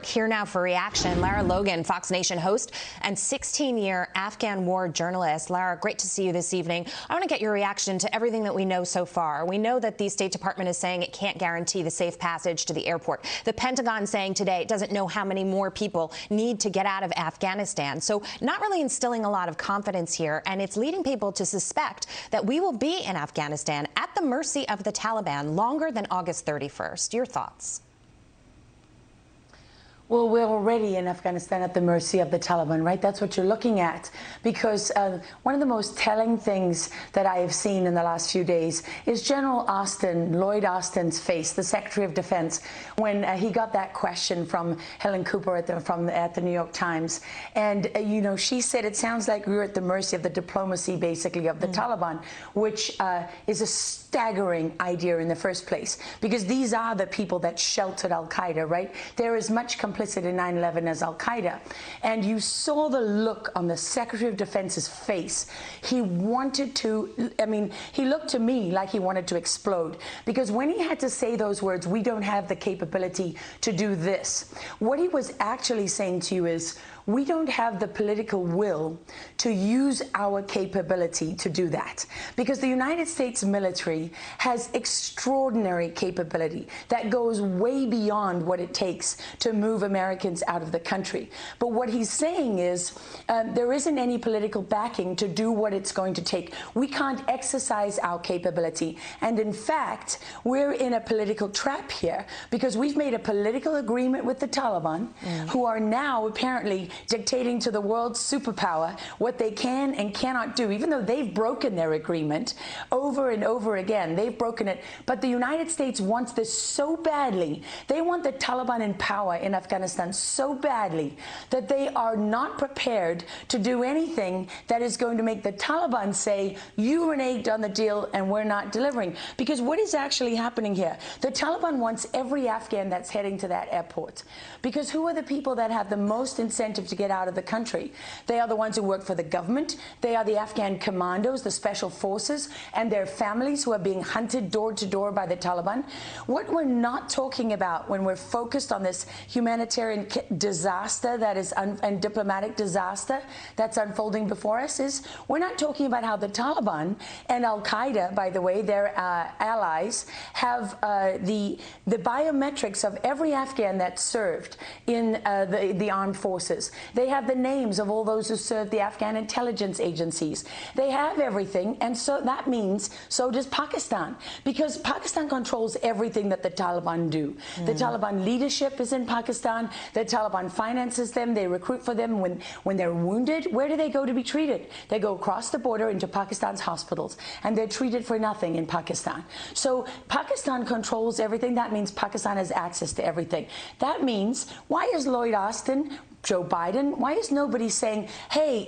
Here now for reaction, Lara Logan, Fox Nation host and 16-year Afghan war journalist. Lara, great to see you this evening. I want to get your reaction to everything that we know so far. We know that the State Department is saying it can't guarantee the safe passage to the airport. The Pentagon saying today it doesn't know how many more people need to get out of Afghanistan. So not really instilling a lot of confidence here, and it's leading people to suspect that we will be in Afghanistan at the mercy of the Taliban longer than August 31st. Your thoughts? Well, we're already in Afghanistan at the mercy of the Taliban, right? That's what you're looking at. Because one of the most telling things that I have seen in the last few days is General Austin, Lloyd Austin's face, the Secretary of Defense, when he got that question from Helen Cooper at the New York Times. And, you know, she said it sounds like we're at the mercy of the diplomacy, basically, of the Taliban, which is a staggering idea in the first place. Because these are the people that sheltered al-Qaeda, right? There is much complicity in 9/11 as al-Qaeda. And you saw the look on the Secretary of Defense's face. He wanted to, I mean, he looked to me like he wanted to explode. Because when he had to say those words, we don't have the capability to do this, what he was actually saying to you is, we don't have the political will to use our capability to do that. Because the United States military has extraordinary capability that goes way beyond what it takes to move Americans out of the country. But what he's saying is there isn't any political backing to do what it's going to take. We can't exercise our capability. And in fact, we're in a political trap here because we've made a political agreement with the Taliban, who are now apparently dictating to the world's superpower what they can and cannot do, even though they've broken their agreement over and over again. They've broken it. But the United States wants this so badly. They want the Taliban in power in Afghanistan so badly that they are not prepared to do anything that is going to make the Taliban say, you reneged on the deal and we're not delivering. Because what is actually happening here? The Taliban wants every Afghan that's heading to that airport. Because who are the people that have the most incentive to get out of the country? They are the ones who work for the government. They are the Afghan commandos, the special forces, and their families who are being hunted door to door by the Taliban. What we're not talking about when we're focused on this humanitarian disaster that is and diplomatic disaster that's unfolding before us is we're not talking about how the Taliban and al-Qaeda, by the way, their allies, have the biometrics of every Afghan that served in the armed forces. They have the names of all those who served the Afghan intelligence agencies. They have everything, and so that means so does Pakistan, because Pakistan controls everything that the Taliban do. The Taliban leadership is in Pakistan. The Taliban finances them. They recruit for them when they're wounded. Where do they go to be treated? They go across the border into Pakistan's hospitals, and they're treated for nothing in Pakistan. So Pakistan controls everything. That means Pakistan has access to everything. That means, why is Lloyd Austin, Joe Biden, why is nobody saying, hey,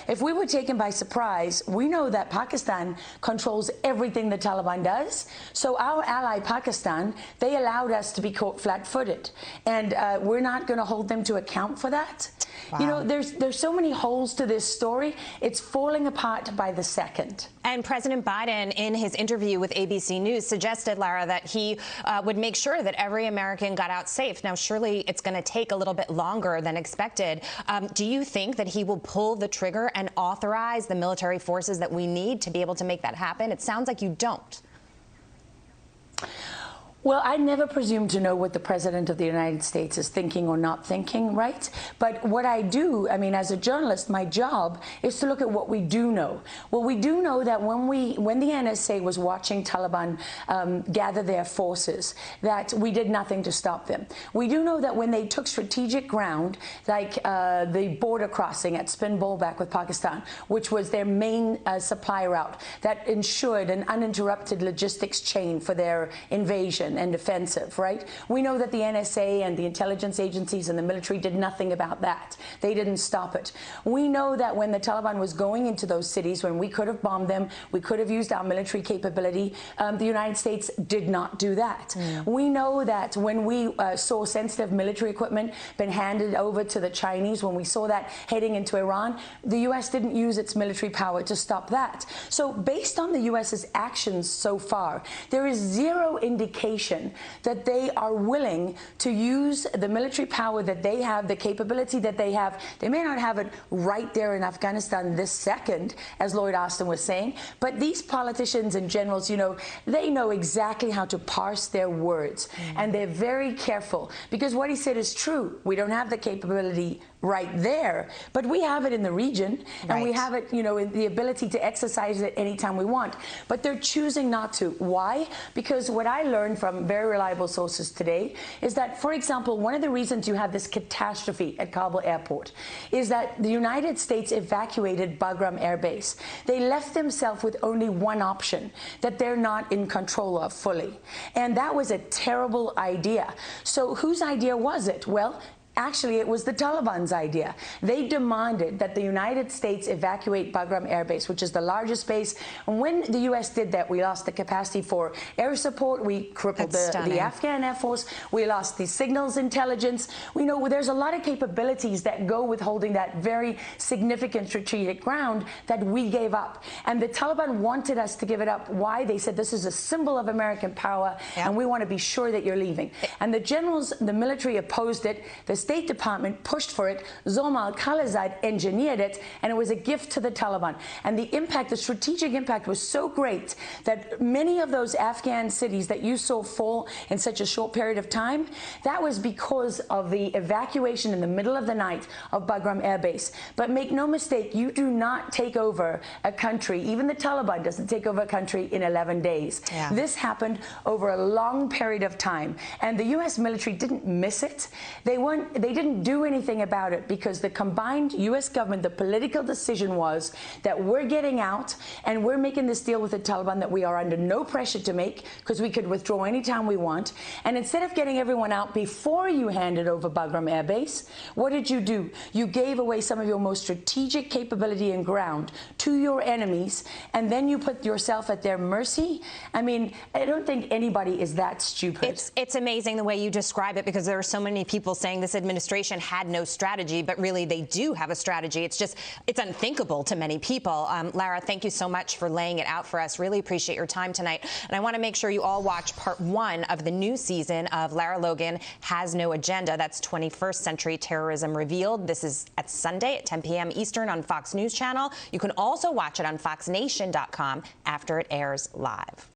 if we were taken by surprise, we know that Pakistan controls everything the Taliban does. So our ally Pakistan, they allowed us to be caught flat-footed. And we're not going to hold them to account for that. Wow. You know, there's so many holes to this story. It's falling apart by the second. And President Biden, in his interview with ABC News, suggested, Lara, that he would make sure that every American got out safe. Now, surely it's going to take a little bit longer than expected. Do you think that he will pull the trigger and authorize the military forces that we need to be able to make that happen? It sounds like you don't. Well, I never presume to know what the President of the United States is thinking or not thinking, right? But what I do, I mean, as a journalist, my job is to look at what we do know. Well, we do know that when the NSA was watching Taliban gather their forces, that we did nothing to stop them. We do know that when they took strategic ground, like the border crossing at Spin Bolbak with Pakistan, which was their main supply route, that ensured an uninterrupted logistics chain for their invasion and defensive, right? We know that the NSA and the intelligence agencies and the military did nothing about that. They didn't stop it. We know that when the Taliban was going into those cities, when we could have bombed them, we could have used our military capability, the United States did not do that. We know that when we saw sensitive military equipment been handed over to the Chinese, when we saw that heading into Iran, the U.S. didn't use its military power to stop that. So based on the U.S.'s actions so far, there is zero indication indication that they are willing to use the military power that they have, the capability that they have. They may not have it right there in Afghanistan this second, as Lloyd Austin was saying, but these politicians and generals, you know, they know exactly how to parse their words, and they're very careful, because what he said is true. We don't have the capability right there, but we have it in the region, and we have it, you know, in the ability to exercise it anytime we want. But they're choosing not to. Why? Because what I learned from very reliable sources today is that, for example, one of the reasons you have this catastrophe at Kabul airport is that the United States evacuated Bagram Air Base. They left themselves with only one option that they're not in control of fully. And that was a terrible idea. So whose idea was it? Well, actually, it was the Taliban's idea. They demanded that the United States evacuate Bagram Air Base, which is the largest base. And when the U.S. did that, we lost the capacity for air support. We crippled the Afghan Air Force. We lost the signals intelligence. We know there's a lot of capabilities that go with holding that very significant strategic ground that we gave up. And the Taliban wanted us to give it up. Why? They said this is a symbol of American power, and we want to be sure that you're leaving. And the generals, the military opposed it. The State Department pushed for it. Zoma al-Khalilzad engineered it, and it was a gift to the Taliban. And the impact, the strategic impact, was so great that many of those Afghan cities that you saw fall in such a short period of time, that was because of the evacuation in the middle of the night of Bagram Air Base. But make no mistake, you do not take over a country. Even the Taliban doesn't take over a country in 11 days. This happened over a long period of time, and the U.S. military didn't miss it. They didn't do anything about it because the combined U.S. government, the political decision was that we're getting out and we're making this deal with the Taliban that we are under no pressure to make, because we could withdraw anytime we want. And instead of getting everyone out before you handed over Bagram Air Base, what did you do? You gave away some of your most strategic capability and ground to your enemies, and then you put yourself at their mercy. I mean, I don't think anybody is that stupid. It's amazing the way you describe it, because there are so many people saying this administration had no strategy, but really they do have a strategy. It's unthinkable to many people. Lara, thank you so much for laying it out for us. Really appreciate your time tonight. And I want to make sure you all watch part 1 of the new season of Lara Logan Has No Agenda. That's 21st Century Terrorism Revealed. This is at Sunday at 10 p.m. Eastern on Fox News Channel. You can also watch it on foxnation.com after it airs live.